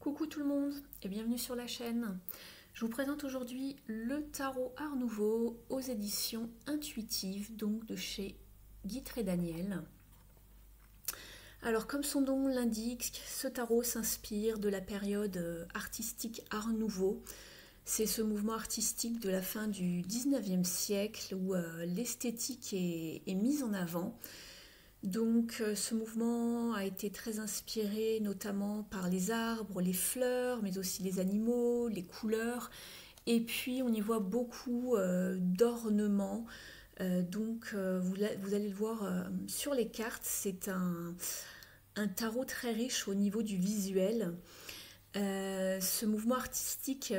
Coucou tout le monde et bienvenue sur la chaîne. Je vous présente aujourd'hui le tarot Art Nouveau aux éditions Intuitives, donc de chez Guitry Daniel. Alors comme son nom l'indique, ce tarot s'inspire de la période artistique Art Nouveau. C'est ce mouvement artistique de la fin du 19e siècle où l'esthétique est mise en avant. Donc ce mouvement a été très inspiré notamment par les arbres, les fleurs, mais aussi les animaux, les couleurs. Et puis on y voit beaucoup d'ornements. Vous allez le voir sur les cartes, c'est un tarot très riche au niveau du visuel. Ce mouvement artistique,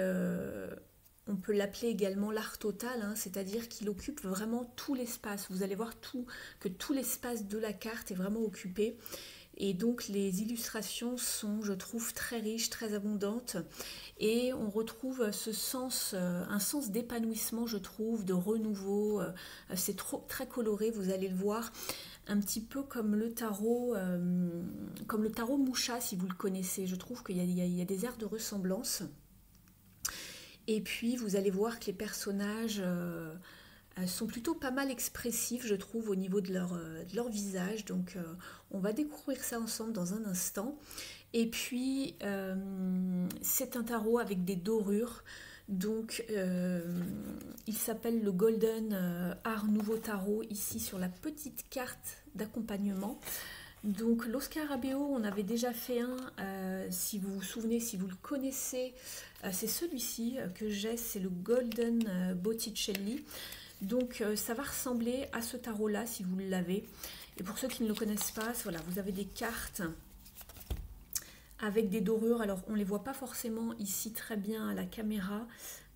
on peut l'appeler également l'art total, hein, c'est-à-dire qu'il occupe vraiment tout l'espace. Vous allez voir que tout l'espace de la carte est vraiment occupé. Et donc les illustrations sont, je trouve, très riches, très abondantes. Et on retrouve un sens d'épanouissement, je trouve, de renouveau. C'est très coloré, vous allez le voir. Un petit peu comme le tarot Moucha, si vous le connaissez. Je trouve qu'il y a des airs de ressemblance. Et puis vous allez voir que les personnages sont plutôt pas mal expressifs, je trouve, au niveau de leur visage. Donc on va découvrir ça ensemble dans un instant. Et puis c'est un tarot avec des dorures. Donc il s'appelle le Golden Art Nouveau Tarot, ici sur la petite carte d'accompagnement. Donc l'Oscarabeo, on avait déjà fait un, si vous vous souvenez, si vous le connaissez, c'est celui-ci que j'ai, c'est le Golden Botticelli. Donc ça va ressembler à ce tarot-là si vous l'avez. Et pour ceux qui ne le connaissent pas, voilà, vous avez des cartes avec des dorures. Alors on ne les voit pas forcément ici très bien à la caméra,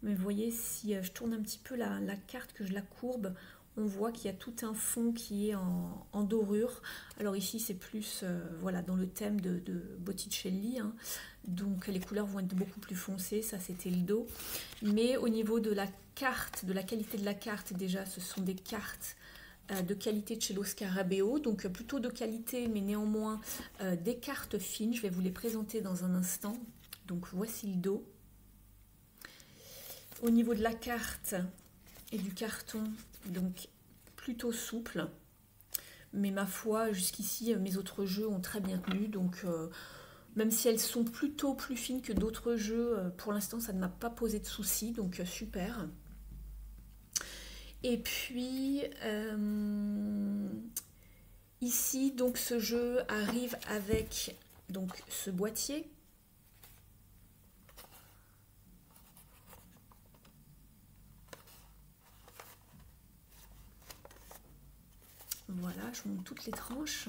mais vous voyez, si je tourne un petit peu la carte, que je la courbe, on voit qu'il y a tout un fond qui est en dorure. Alors ici c'est plus voilà, dans le thème de Botticelli, hein. Donc les couleurs vont être beaucoup plus foncées, ça c'était le dos. Mais au niveau de la carte, de la qualité de la carte, déjà ce sont des cartes de qualité de chez l'Oscarabeo, donc plutôt de qualité, mais néanmoins des cartes fines. Je vais vous les présenter dans un instant. Donc voici le dos. Au niveau de la carte et du carton, donc plutôt souple, mais ma foi, jusqu'ici mes autres jeux ont très bien tenu, donc même si elles sont plutôt plus fines que d'autres jeux, pour l'instant ça ne m'a pas posé de soucis, donc super. Et puis ici, donc ce jeu arrive avec donc ce boîtier. Voilà, je monte toutes les tranches.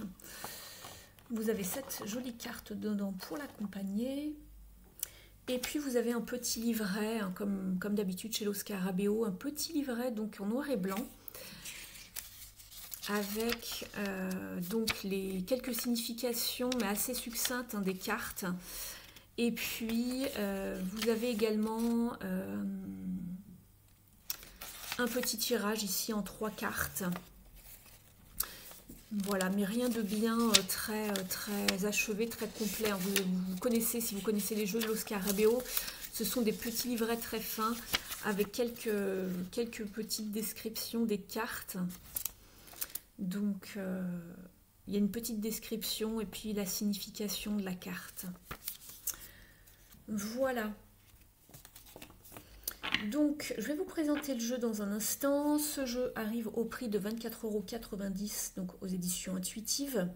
Vous avez cette jolie carte dedans pour l'accompagner. Et puis vous avez un petit livret, hein, comme d'habitude chez l'Oscarabeo, un petit livret donc en noir et blanc, avec donc les quelques significations, mais assez succinctes, hein, des cartes. Et puis vous avez également un petit tirage ici en 3 cartes. Voilà, mais rien de bien très achevé, très complet. Vous connaissez, si vous connaissez les jeux de l'Oscarabeo, ce sont des petits livrets très fins avec quelques petites descriptions des cartes. Donc, il y a une petite description et puis la signification de la carte. Voilà. Donc, je vais vous présenter le jeu dans un instant. Ce jeu arrive au prix de 24,90 €, donc aux éditions Intuitives.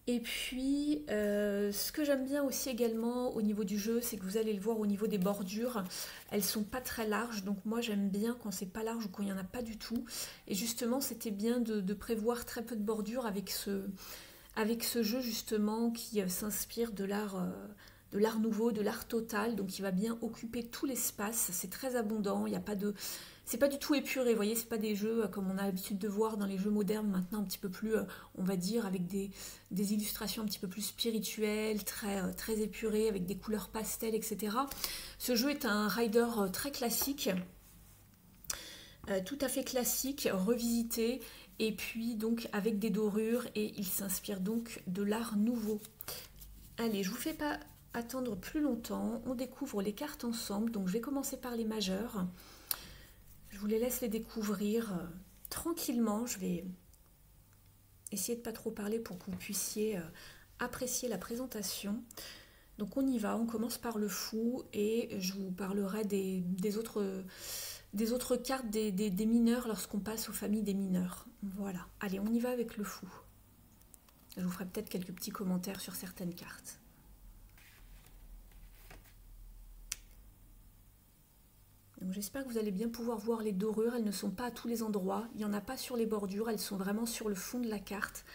Et puis, ce que j'aime bien aussi également au niveau du jeu, c'est que vous allez le voir au niveau des bordures, elles sont pas très larges. Donc moi, j'aime bien quand c'est pas large ou quand il n'y en a pas du tout. Et justement, c'était bien de prévoir très peu de bordures avec ce jeu justement qui s'inspire de l'art nouveau, de l'art total, donc il va bien occuper tout l'espace, c'est très abondant, il y a pas de... C'est pas du tout épuré, vous voyez, c'est pas des jeux comme on a l'habitude de voir dans les jeux modernes maintenant, un petit peu plus, on va dire, avec des illustrations un petit peu plus spirituelles, très épurées, avec des couleurs pastel, etc. Ce jeu est un rider très classique, tout à fait classique, revisité, et puis donc avec des dorures, et il s'inspire donc de l'art nouveau. Allez, je vous fais pas attendre plus longtemps, on découvre les cartes ensemble. Donc je vais commencer par les majeures. Je vous les laisse les découvrir tranquillement. Je vais essayer de ne pas trop parler pour que vous puissiez apprécier la présentation. Donc on y va, on commence par le fou et je vous parlerai des autres cartes des mineurs lorsqu'on passe aux familles des mineurs. Voilà, allez, on y va avec le fou. Je vous ferai peut-être quelques petits commentaires sur certaines cartes. J'espère que vous allez bien pouvoir voir les dorures. Elles ne sont pas à tous les endroits. Il n'y en a pas sur les bordures. Elles sont vraiment sur le fond de la carte.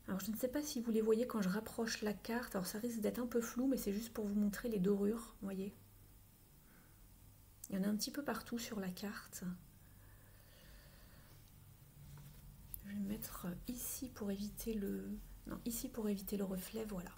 Alors je ne sais pas si vous les voyez quand je rapproche la carte. Alors ça risque d'être un peu flou, mais c'est juste pour vous montrer les dorures. Vous voyez ? Il y en a un petit peu partout sur la carte. Je vais me mettre ici pour éviter le... Non, ici pour éviter le reflet, voilà.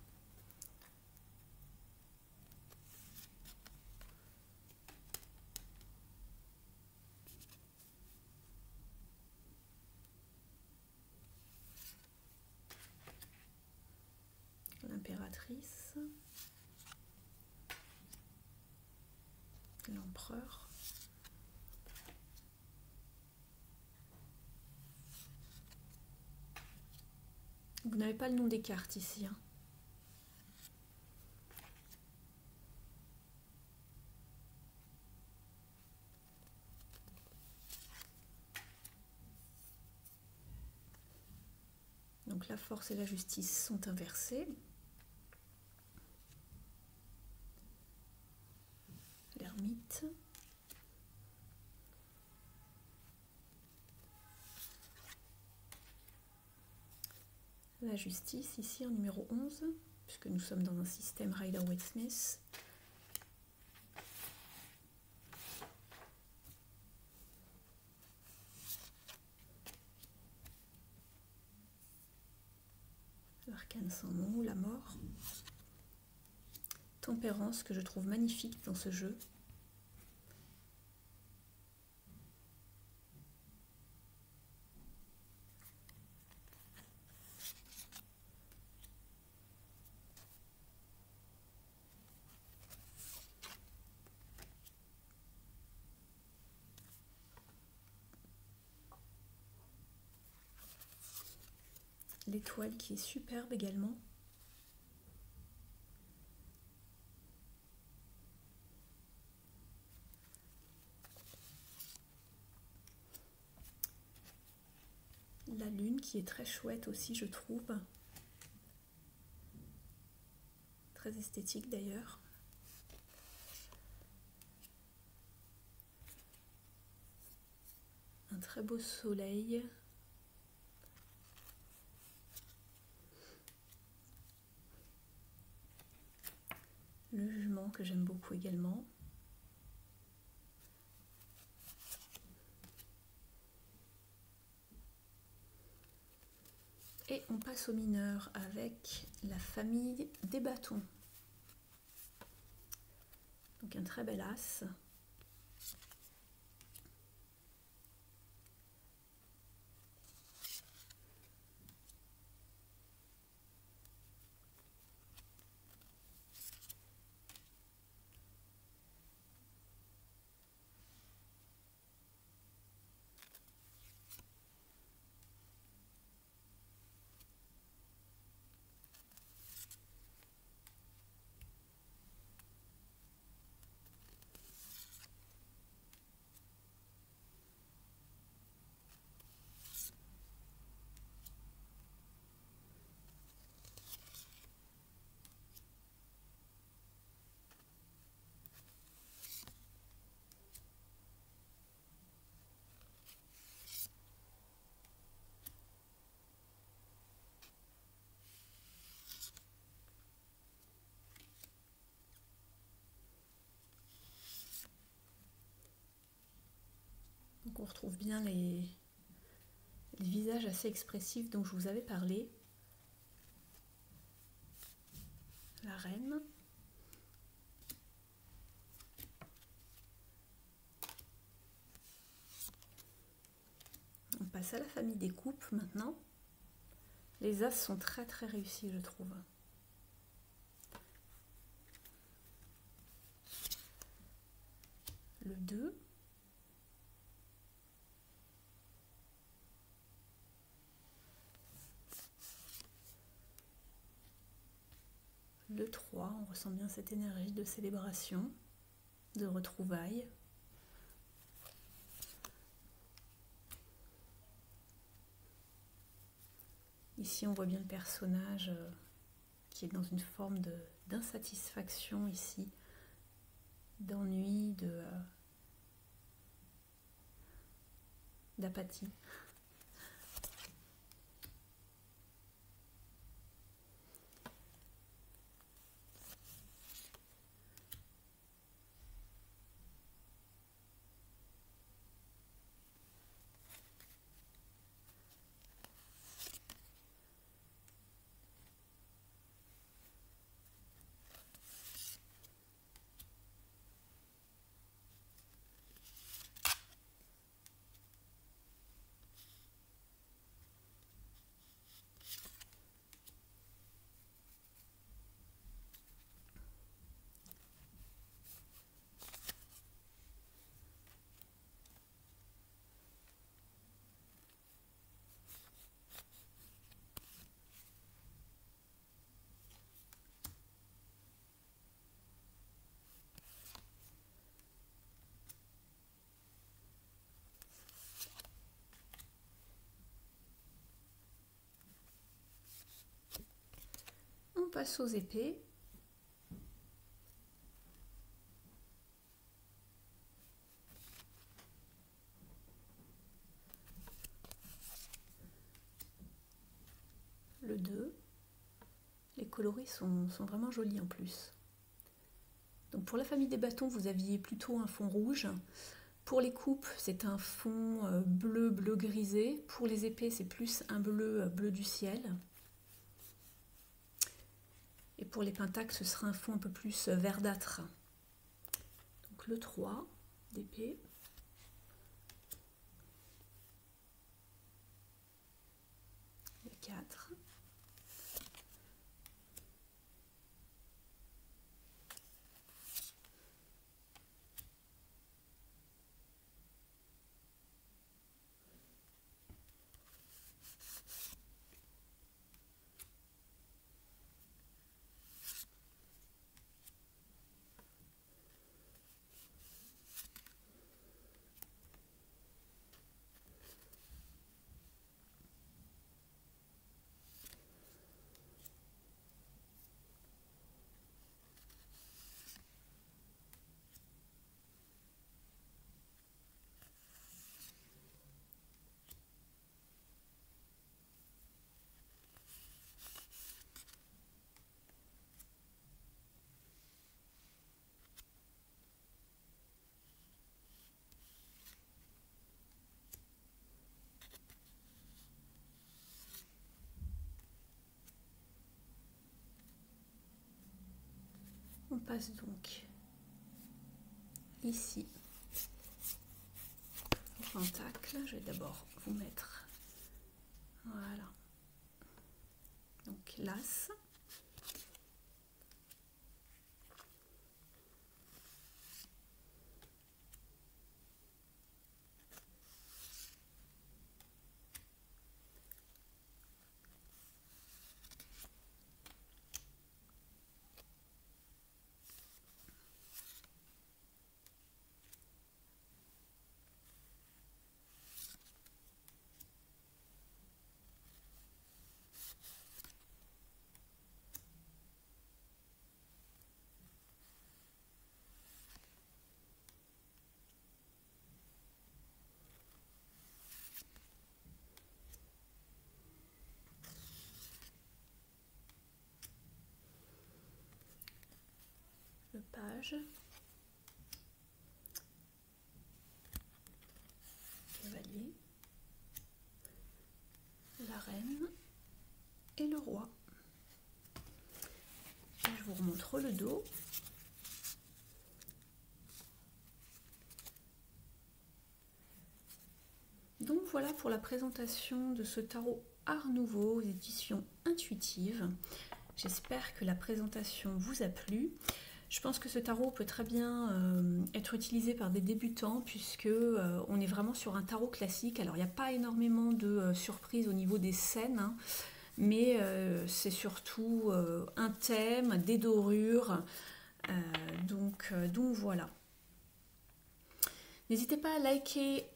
L'impératrice, l'empereur, vous n'avez pas le nom des cartes ici, hein. Donc la force et la justice sont inversées. L'ermite. La justice, ici en numéro 11, puisque nous sommes dans un système Rider-Waite-Smith. L'arcane sans nom, la mort. Tempérance, que je trouve magnifique dans ce jeu. L'étoile qui est superbe également. La lune qui est très chouette aussi, je trouve. Très esthétique d'ailleurs. Un très beau soleil. Le jugement que j'aime beaucoup également. Et on passe aux mineurs avec la famille des bâtons. Donc un très bel as. Donc on retrouve bien les visages assez expressifs dont je vous avais parlé. La reine. On passe à la famille des coupes maintenant. Les as sont très très réussis, je trouve. 2. Le 3, on ressent bien cette énergie de célébration, de retrouvailles. Ici, on voit bien le personnage qui est dans une forme d'insatisfaction ici, d'ennui, d'apathie. On passe aux épées. Le 2. Les coloris sont vraiment jolis en plus. Donc pour la famille des bâtons, vous aviez plutôt un fond rouge. Pour les coupes, c'est un fond bleu grisé. Pour les épées, c'est plus un bleu du ciel. Et pour les pentacles, ce sera un fond un peu plus verdâtre. Donc le 3 d'épée. Le 4. On passe donc ici au pentacle. Je vais d'abord vous mettre, voilà, donc l'as. Le page, cavalier, la reine et le roi. Et je vous remontre le dos. Donc voilà pour la présentation de ce tarot Art Nouveau aux éditions Intuitives. J'espère que la présentation vous a plu. Je pense que ce tarot peut très bien être utilisé par des débutants puisque on est vraiment sur un tarot classique. Alors il n'y a pas énormément de surprises au niveau des scènes, hein, mais c'est surtout un thème, des dorures, donc voilà. N'hésitez pas à liker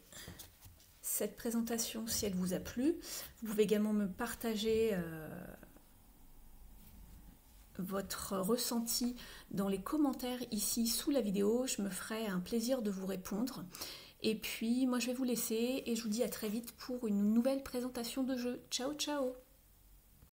cette présentation si elle vous a plu. Vous pouvez également me partager votre ressenti dans les commentaires ici sous la vidéo. Je me ferai un plaisir de vous répondre. Et puis moi je vais vous laisser et je vous dis à très vite pour une nouvelle présentation de jeu. Ciao ciao!